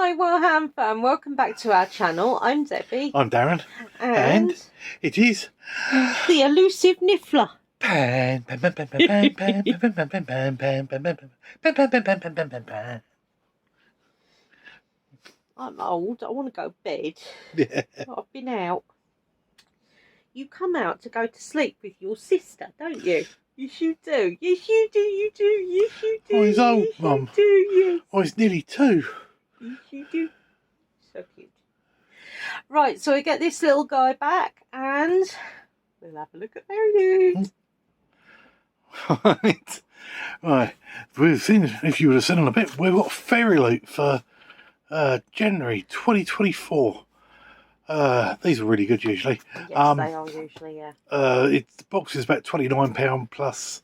Hi, Warham fam. Welcome back to our channel. I'm Debbie. I'm Darren. And it is the elusive Niffler. pan. I'm old. I want to go to bed. Yeah. I've been out. You come out to go to sleep with your sister, don't you? Yes, you do. Yes, you do. You do. Yes, you do. Oh, he's old, yes, Mum. You do. Yes. Oh, he's nearly 2. Yes, you do. So cute. Right, so we get this little guy back and we'll have a look at their loot. Right. We've seen, if you would have seen in a bit, we've got fairy loot for January 2024. These are really good usually. Yes, they are usually, yeah. The box is about £29 plus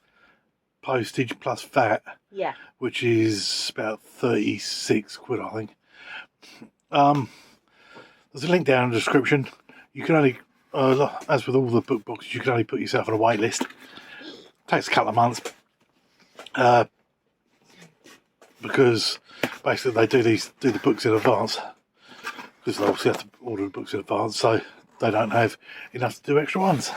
postage plus VAT. Yeah. Which is about 36 quid, I think. There's a link down in the description. You can only, as with all the book boxes, you can only put yourself on a wait list. Takes a couple of months. Because basically they do the books in advance. Because they obviously have to order the books in advance, so they don't have enough to do extra ones.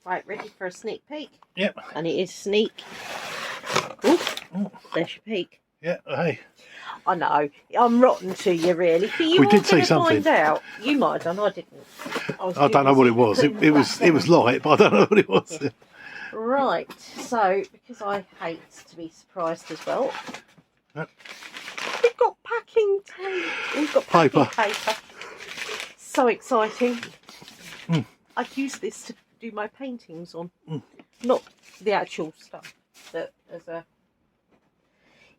Right, ready for a sneak peek? Yep. And it is sneak. Oh, there's your peek. Yeah, hey. I know, I'm rotten to you really. But you We were did see going to something. find out. You might have done, I didn't. I don't know what it was. It was light, but I don't know what it was. Yeah. Right, so because I hate to be surprised as well. Yep. We've got packing tape. We've got packing paper. So exciting. I'd use this to do my paintings on. Not the actual stuff, but as a...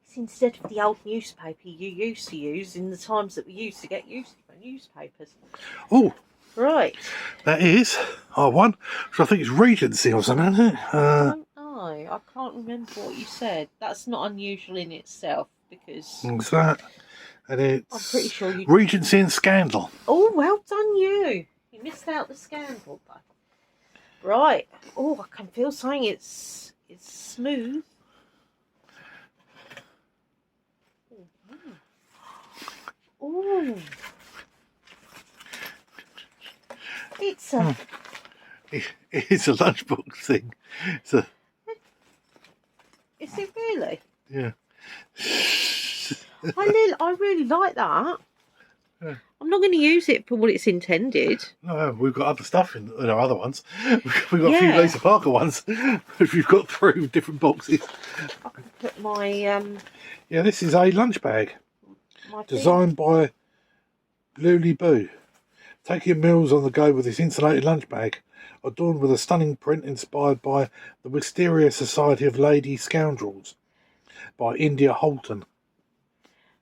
It's instead of the old newspaper you used to use in the times that we used to get used to newspapers. Oh. Right. That is R1, which I think is Regency or something, isn't it? Don't know. I can't remember what you said. That's not unusual in itself because... What's that? And it's I'm pretty sure you... Regency and Scandal. Oh, well done you. You missed out the Scandal, but... Right. Oh, I can feel something. It's smooth. Oh. It's a... It's a lunchbox thing. Is it really? Yeah. I really like that. Yeah. I'm not going to use it for what it's intended. No, we've got other stuff in our other ones. We've got a few Lisa Parker ones, which we've got through different boxes. I can put my... Yeah, this is a lunch bag. Designed by Luli Boo. Take your meals on the go with this insulated lunch bag, adorned with a stunning print inspired by the Wisteria Society of Lady Scoundrels by India Holton.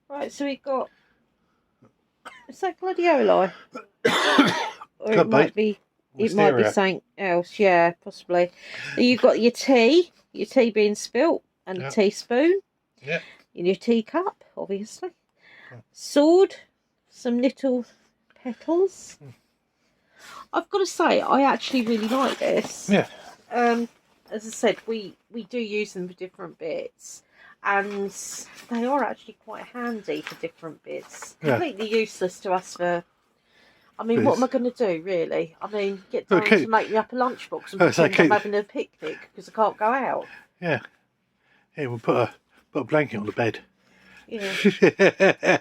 Right, so we got... Is that gladioli? Or it might be something else, yeah, possibly. You've got your tea being spilt, and a teaspoon. Yeah. In your teacup, obviously. Sword, some little petals. I've got to say, I actually really like this. Yeah. As I said, we do use them for different bits, and they are actually quite handy for different bits. Completely useless to us for... I mean, what am I going to do, really? I mean, get down to make me up a lunchbox and pretend I'm having a picnic because I can't go out. Yeah. Yeah, we'll put a blanket on the bed. Yeah.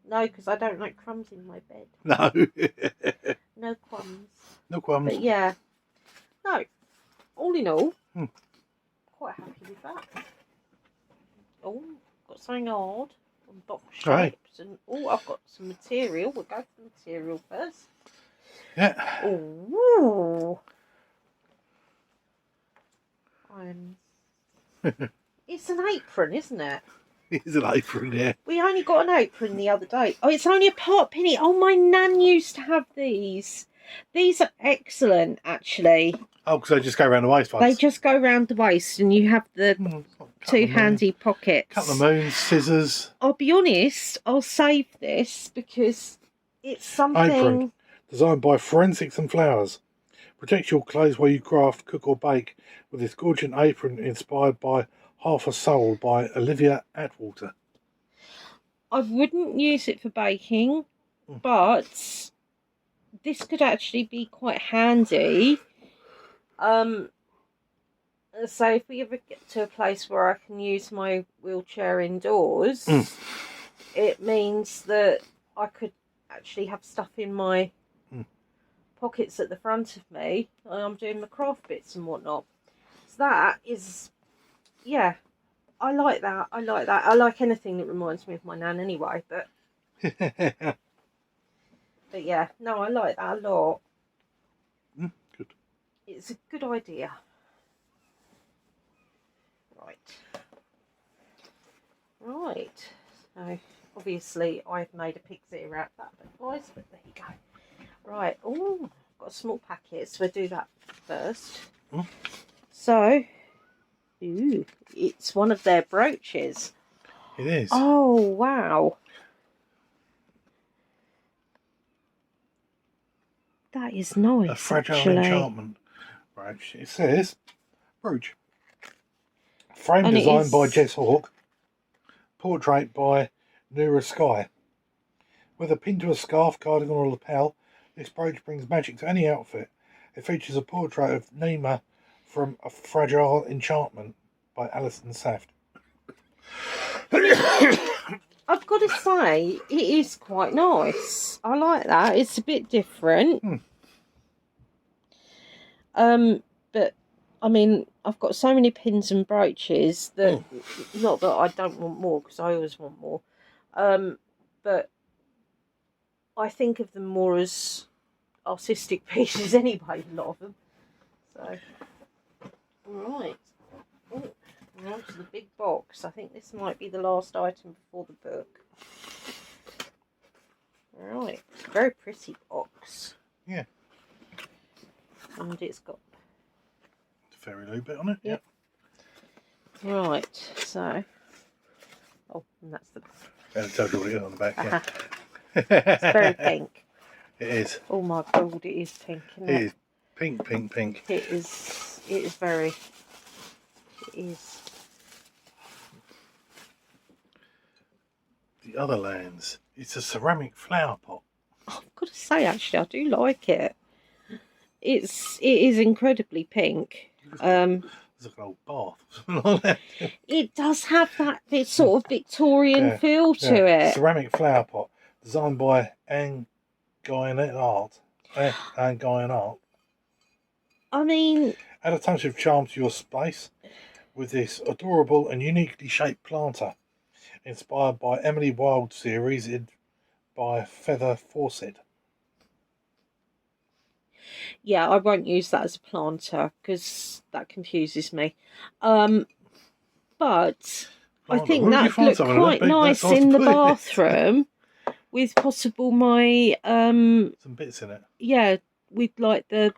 No, because I don't like crumbs in my bed. No. No crumbs. No crumbs. But yeah. No. All in all, quite happy with that. Oh, got something odd on box shapes. And oh, I've got some material. We'll go for the material first. Yeah. Oh. It's an apron, isn't it? It's an apron, yeah. We only got an apron the other day. Oh, it's only a part penny. Oh, my nan used to have these. These are excellent, actually. Oh, because they just go around the waist ones. They just go around the waist, and you have the two handy pockets. Couple of moons, scissors. I'll be honest, I'll save this because it's something... Apron, designed by Forensics and Flowers. Protect your clothes while you craft, cook or bake with this gorgeous apron inspired by Half a Soul by Olivia Atwater. I wouldn't use it for baking, but this could actually be quite handy. So if we ever get to a place where I can use my wheelchair indoors, it means that I could actually have stuff in my pockets at the front of me and I'm doing my craft bits and whatnot. So that is, yeah, I like that. I like that. I like anything that reminds me of my nan anyway, but but yeah, no, I like that a lot. Good. It's a good idea. Right. So obviously I've made a pig's ear out of that advice, but there you go. Right. Oh, got a small packet, so we'll do that first. So, ooh, it's one of their brooches. It is. Oh, wow. That is nice, a fragile actually. enchantment brooch. It says, brooch. Frame designed by Jess Hawke. Portrait by Nura Sky. Whether pinned to a scarf, cardigan or lapel, this brooch brings magic to any outfit. It features a portrait of Nima from A Fragile Enchantment by Alison Saft. I've got to say, it is quite nice. I like that. It's a bit different. But I mean, I've got so many pins and brooches that not that I don't want more, because I always want more. But I think of them more as artistic pieces anyway, a lot of them. So, right. Oh, we're on to the big box. I think this might be the last item before the book. Right. It's a very pretty box. Yeah. And it's got the fairy loop bit on it. Yep. Right. So. Oh, and that's the. And it tells you what it is on the back. Yeah. It's very pink. It is. Oh my god, it is pink, isn't it? It is pink, pink, pink. It is. It is very. It is. The other lands. It's a ceramic flower pot. I've got to say, actually, I do like it. It is incredibly pink. It's like an old bath. It does have that sort of Victorian feel to it. Ceramic flower pot, designed by Anne Guyon Art. I mean, add a touch of charm to your space with this adorable and uniquely shaped planter, inspired by Emily Wilde series by Feather Fawcett. Yeah, I won't use that as a planter because that confuses me. But I think that would look quite nice in the bathroom with possible my some bits in it. Yeah, with like the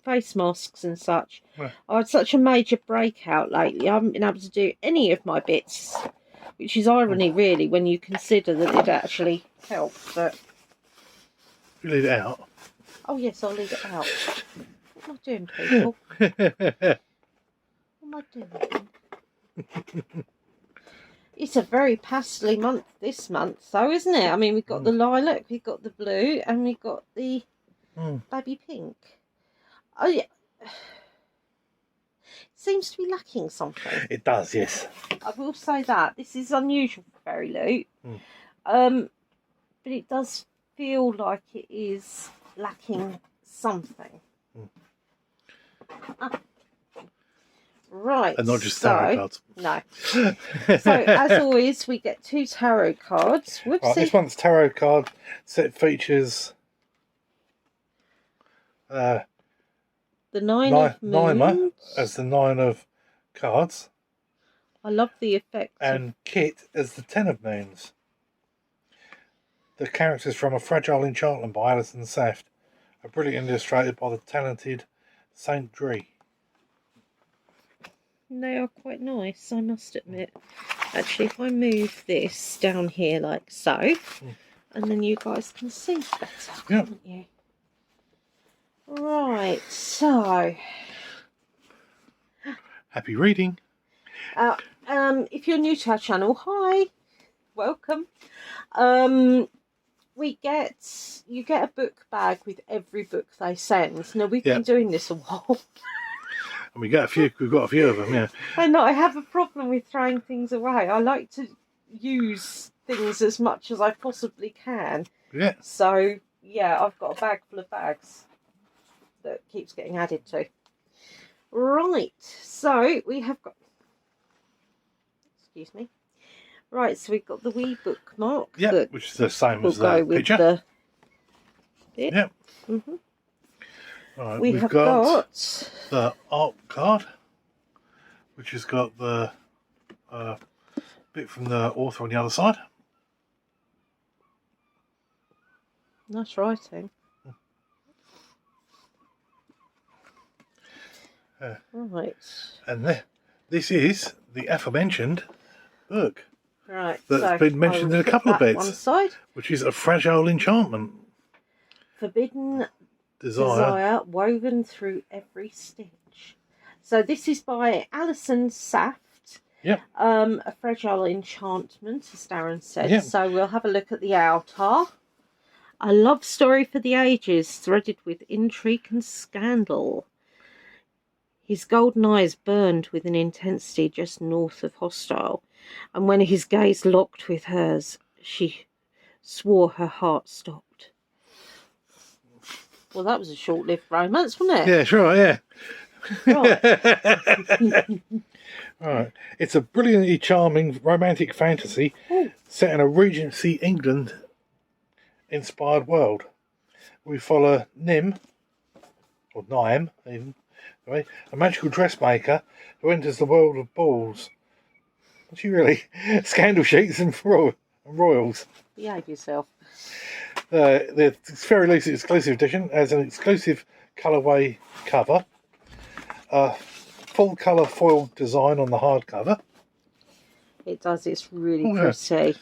face masks and such. Yeah. I had such a major breakout lately. I haven't been able to do any of my bits, which is irony really when you consider that it actually helped. But you leave it out. Oh yes, I'll leave it out. What am I doing, people? What am I doing? It's a very pastely month this month, though, isn't it? I mean, we've got the lilac, we've got the blue, and we've got the baby pink. Oh yeah. It seems to be lacking something. It does, yes. I will say that. This is unusual for Fairy Loot. But it does feel like it is lacking something. Right. And not just tarot cards. No. So, as always, we get 2 tarot cards. Whoopsie. Right, this one's tarot card set features the Nine of Moons as the 9 of cards. I love the effect. And Kit as the 10 of Moons. The characters from A Fragile Enchantment by Alison Saft are brilliantly illustrated by the talented Saint Dree. They are quite nice, I must admit. Actually, if I move this down here like so, and then you guys can see better, can't you? Right, so... Happy reading. if you're new to our channel, hi, welcome. You get a book bag with every book they send. Now we've been doing this a while. And we've got a few of them, yeah. And I have a problem with throwing things away. I like to use things as much as I possibly can. Yeah. So, yeah, I've got a bag full of bags that keeps getting added to. Right, so we have got... Excuse me. Right, so we've got the wee bookmark. Yeah, which is the same as the picture. Yeah. Mm-hmm. Right, we have got the art card, which has got the bit from the author on the other side. Nice writing. Right. And this is the aforementioned book. Right. That's been mentioned in a couple of bits. One side. Which is A Fragile Enchantment. Forbidden Desire woven through every stitch. So this is by Alison Saft. Yep. A Fragile Enchantment, as Darren said. Yep. So we'll have a look at the outer. A love story for the ages, threaded with intrigue and scandal. His golden eyes burned with an intensity just north of hostile, and when his gaze locked with hers, she swore her heart stopped. Well, that was a short-lived romance, wasn't it? Yeah, sure, yeah. Right. Right. It's a brilliantly charming romantic fantasy set in a Regency England inspired world. We follow Nim, or Naim even, right? A magical dressmaker who enters the world of balls. What's she really? Scandal sheets and royals. Behave yourself. The very least exclusive edition has an exclusive colourway cover, full colour foil design on the hardcover. It does. It's really pretty.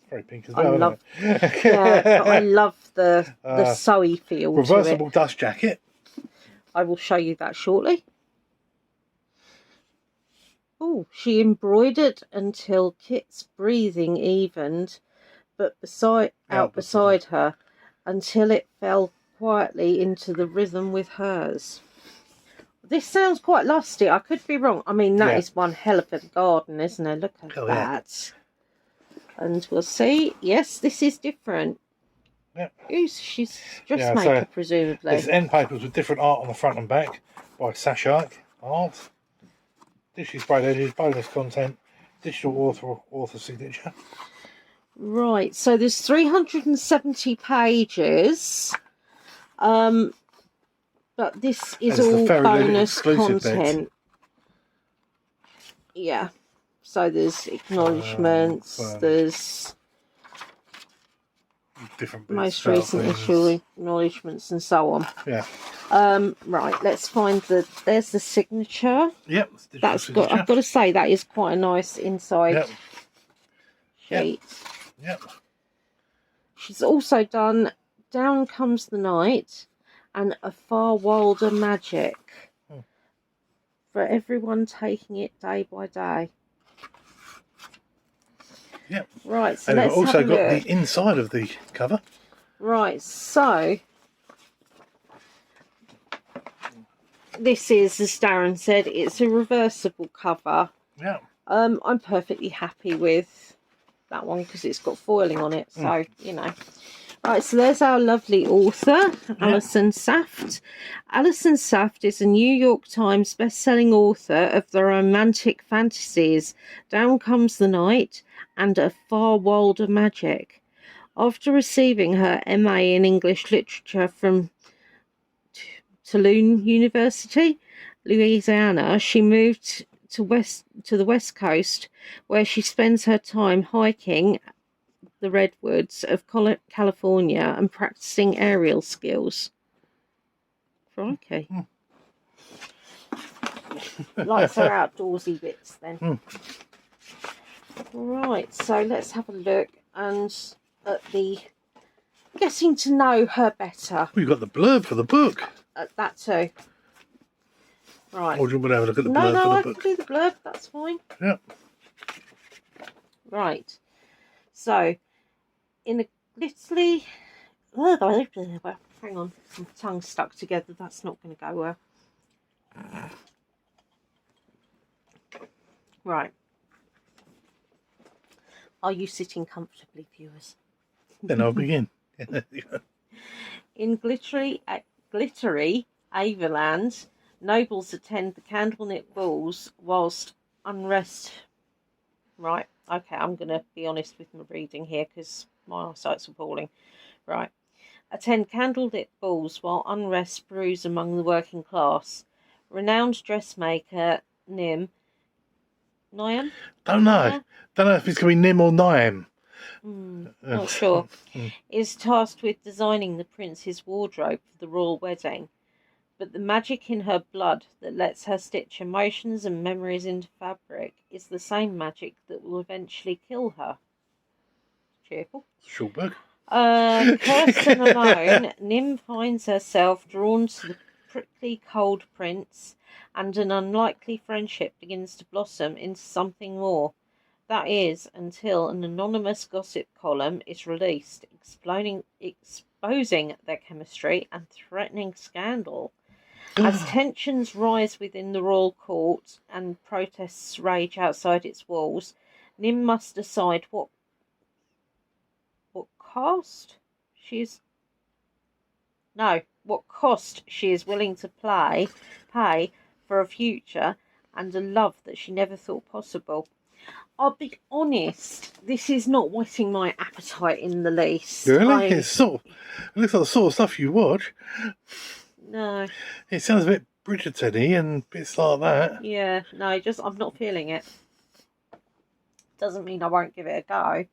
Very pink as well. I love. Yeah, but I love the sewy feel. Reversible to it. dust jacket. I will show you that shortly. Oh, she embroidered until Kit's breathing evened, but out beside her, until it fell quietly into the rhythm with hers. This sounds quite lusty. I could be wrong. I mean, that is one hell of a garden, isn't it? Look at that. Yeah. And we'll see. Yes, this is different. Yep. She's dressmaker, so presumably. There's end papers with different art on the front and back by Sashak Art. Digitally sprayed edges, bonus content, digital author signature. Right, so there's 370 pages. But this is all bonus content. Yeah. So there's acknowledgements, there's different most recent issue acknowledgements and so on. Yeah. Right, let's find there's the signature. Yep. I've got to say that is quite a nice inside sheet. Yep. She's also done Down Comes the Night and A Far Wilder Magic. For everyone taking it day by day. Yep. Right, so and let's we've also have a got look. the inside of the cover. Right, so this is, as Darren said, it's a reversible cover. Yeah. I'm perfectly happy with that one because it's got foiling on it, so you know. Right, so there's our lovely author, Alison Saft. Alison Saft is a New York Times best-selling author of the romantic fantasies Down Comes the Night and A Far Wilder Magic. After receiving her MA in English Literature from Tulane University, Louisiana, she moved to the West Coast, where she spends her time hiking the redwoods of California and practicing aerial skills. Crikey. Likes her outdoorsy bits then. Right, so let's have a look and at the getting to know her better. We've got the blurb for the book. That too. Right. Or do you want to have a look at the blurb for the book? No, I can do the blurb, that's fine. Yep. Right. So, in a glittery... Hang on, my tongue's stuck together. That's not going to go well. Right. Are you sitting comfortably, viewers? Then I'll begin. In glittery Averland, nobles attend the candlelit balls whilst unrest... Right, okay, I'm going to be honest with my reading here because my eyesight's appalling. Right. Attend candlelit balls while unrest brews among the working class. Renowned dressmaker Niam... Don't know. Don't know if it's going to be Nim or Niam. Not sure. Is tasked with designing the prince's wardrobe for the royal wedding. But the magic in her blood that lets her stitch emotions and memories into fabric is the same magic that will eventually kill her. Cheerful. Short book. Cursed and alone, Nim finds herself drawn to the prickly cold prince, and an unlikely friendship begins to blossom into something more. That is, until an anonymous gossip column is released, exposing their chemistry and threatening scandal. As tensions rise within the royal court and protests rage outside its walls, Nim must decide what cost she is willing to pay for a future and a love that she never thought possible. I'll be honest, this is not whetting my appetite in the least. Really? It looks like the sort of stuff you watch. No. It sounds a bit Bridgerton-y and bits like that. Yeah, no, I'm not feeling it. Doesn't mean I won't give it a go.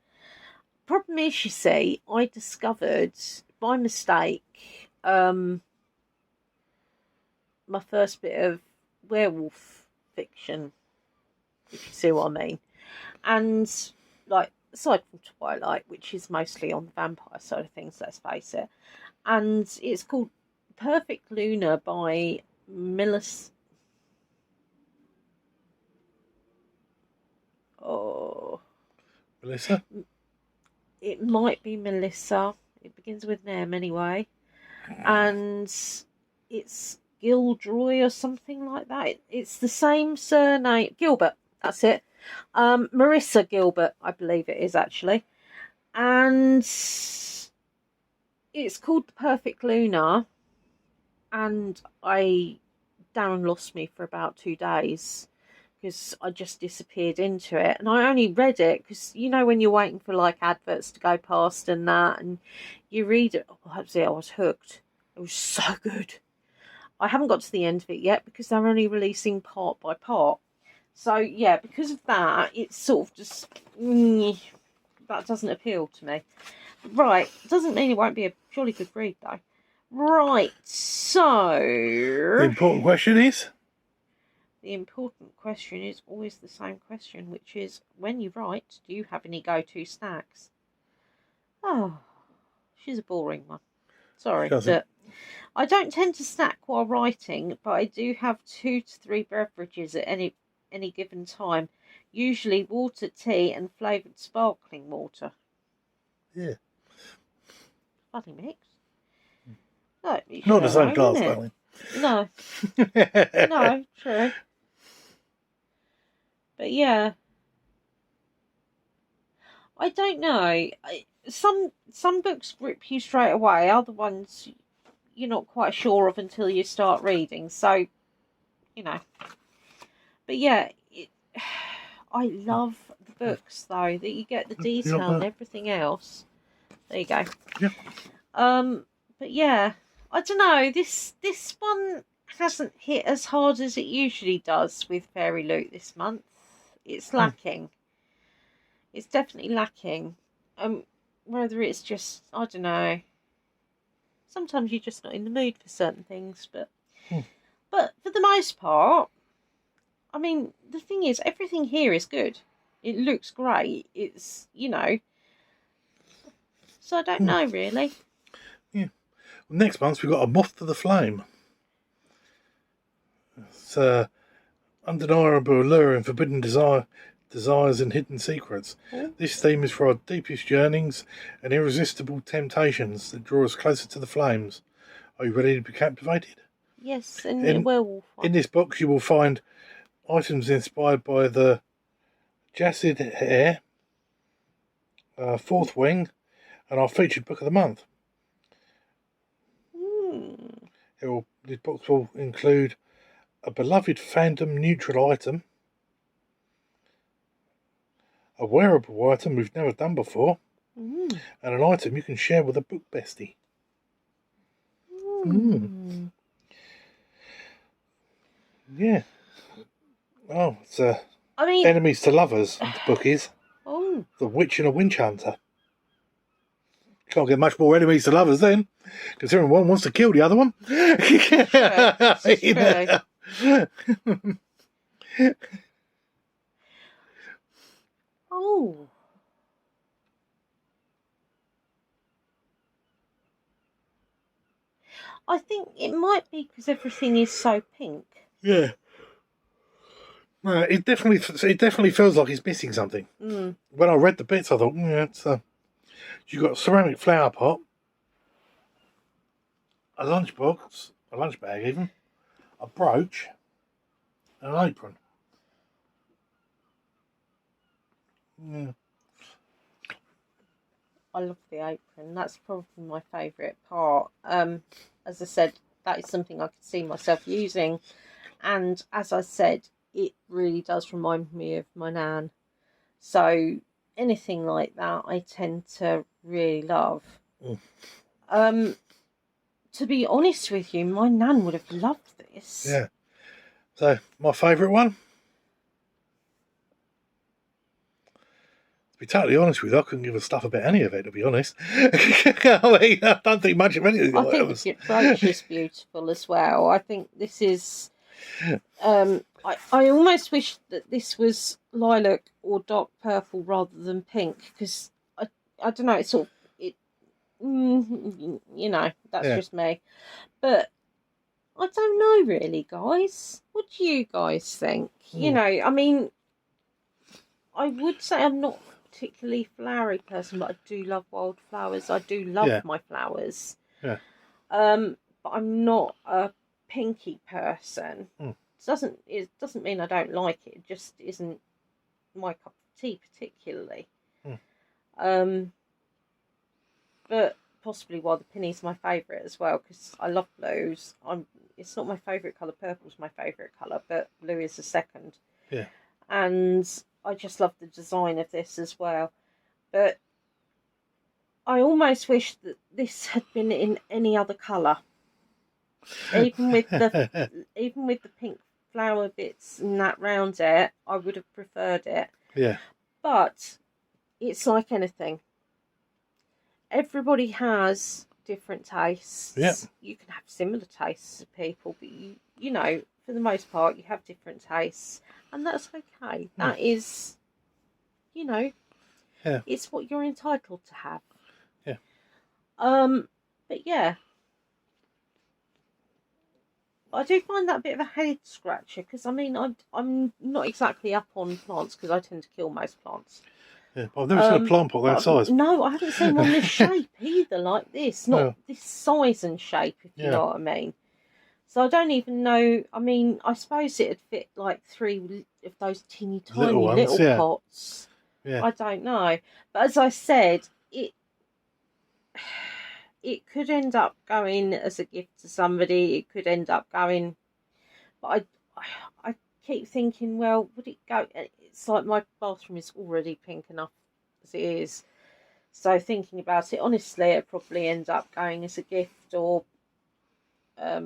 Problem is, you see, I discovered by mistake my first bit of werewolf fiction, if you see what I mean. And, like, aside from Twilight, which is mostly on the vampire side of things, let's face it, and it's called Perfect Luna by Melissa. Melissa? It might be Melissa. It begins with an M anyway. And it's Gilroy or something like that. It's the same surname. Gilbert, that's it. Marissa Gilbert, I believe it is actually. And it's called The Perfect Luna. And Darren lost me for about 2 days because I just disappeared into it. And I only read it because, you know, when you're waiting for like adverts to go past and that, and you read it, I was hooked. It was so good. I haven't got to the end of it yet because they're only releasing part by part. So, yeah, because of that, it's sort of just... that doesn't appeal to me. Right, doesn't mean it won't be a jolly good read, though. Right, so... The important question is? The important question is always the same question, which is, when you write, do you have any go-to snacks? Oh, she's a boring one. Sorry. But I don't tend to snack while writing, but I do have 2 to 3 beverages at any given time. Usually water, tea, and flavoured sparkling water. Yeah. Funny mix. No, not the same class, darling. No. No, true. But yeah. I don't know. Some books grip you straight away. Other ones you're not quite sure of until you start reading. So, you know. But yeah, I love the books though, that you get the detail and everything else. There you go. Yeah. But yeah, I don't know. This one hasn't hit as hard as it usually does with Fairy Loot this month. It's lacking. It's definitely lacking. Whether it's just, I don't know. Sometimes you're just not in the mood for certain things, but for the most part, I mean, the thing is, everything here is good. It looks great. It's, you know. So I don't know, really. Yeah. Well, next month we've got A Moth to the Flame. It's undeniable allure and forbidden desires and hidden secrets. This theme is for our deepest yearnings and irresistible temptations that draw us closer to the flames. Are you ready to be captivated? Yes, and a werewolf one. In this box you will find items inspired by the Jacid Hare, Fourth Wing, and our featured book of the month. This box will include a beloved fandom neutral item, a wearable item we've never done before, and an item you can share with a book bestie. Yeah. Oh, it's enemies to lovers, the book is. The Witch and a Winch Hunter. Can't get much more enemies to lovers then, considering one wants to kill the other one. Oh. I think it might be because everything is so pink. Yeah. It definitely feels like it's missing something. When I read the bits, I thought, it's you've got a ceramic flower pot, a lunchbox, a lunch bag even, a brooch, and an apron. Yeah. I love the apron. That's probably my favourite part. As I said, that is something I could see myself using. And as I said, it really does remind me of my nan. So anything like that I tend to really love. To be honest with you, my nan would have loved this. Yeah. So, my favourite one? To be totally honest with you, I couldn't give a stuff about any of it, to be honest. I don't think much of anything. I think the brooch is beautiful as well. I think this is... I almost wish that this was lilac or dark purple rather than pink, because I don't know, it's sort of... that's just me. But I don't know really, guys. What do you guys think? I mean, I would say I'm not a particularly flowery person, but I do love wildflowers. I do love my flowers. Yeah. But I'm not a pinky person. It doesn't mean I don't like it. It just isn't my cup of tea particularly. But possibly why the penny's my favourite as well, because I love blues. It's not my favourite colour. Purple's my favourite colour, but blue is the second. Yeah. And I just love the design of this as well. But I almost wish that this had been in any other colour. Even with the pink flower bits and that round it, I would have preferred it. Yeah. But it's like anything. Everybody has different tastes. Yeah. You can have similar tastes as people, but you know, for the most part, you have different tastes, and that's okay. That is, it's what you're entitled to have. Yeah. But yeah, I do find that a bit of a head scratcher, because I mean, I'm not exactly up on plants because I tend to kill most plants. Yeah, I've never seen a plant pot that size. No, I haven't seen one this shape either, like this. Not this size and shape, if you know what I mean. So I don't even know. I mean, I suppose it'd fit like 3 of those teeny tiny little pots. Yeah. I don't know. But as I said, it could end up going as a gift to somebody. It could end up going... But I keep thinking, well, would it go... It's like my bathroom is already pink enough as it is. So thinking about it, honestly, it'd probably end up going as a gift or a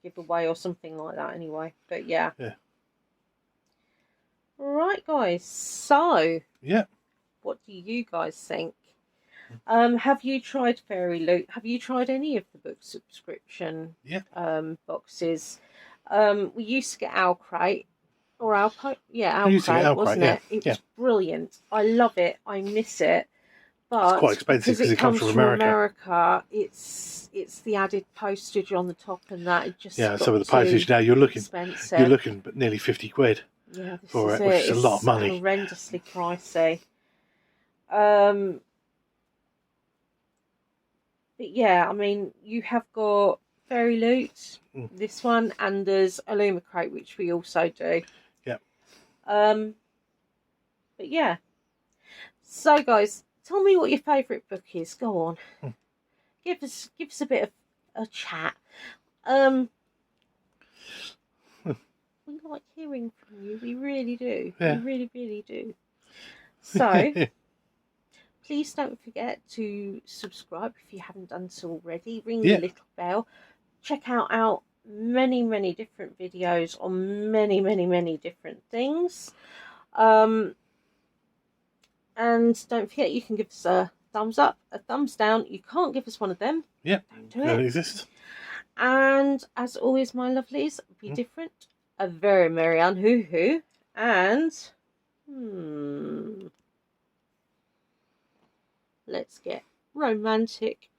giveaway or something like that anyway. But yeah. Right, guys. So, what do you guys think? Have you tried Fairy Loot? Have you tried any of the book subscription boxes? We used to get Owl Crate. Or Owl Crate, wasn't it? It was brilliant. I love it. I miss it. But it's quite expensive because it comes from America. It's the added postage on the top and that. It just so with the postage now, you're looking but nearly 50 quid. Yeah, this for is it, which is a lot of money. Horrendously pricey. But yeah, I mean, you have got Fairy Loot, this one, and there's Illumicrate, which we also do. Yeah. But yeah. So guys, tell me what your favourite book is. Go on. Give us a bit of a chat. We like hearing from you. We really do. Yeah. We really, really do. So please don't forget to subscribe if you haven't done so already. Ring the little bell. Check out many, many different videos on many, many, many different things. And don't forget, you can give us a thumbs up, a thumbs down. You can't give us one of them. Yeah, don't do don't it. exist. And as always, my lovelies, be different. A very merry unhoo-hoo. And let's get romantic.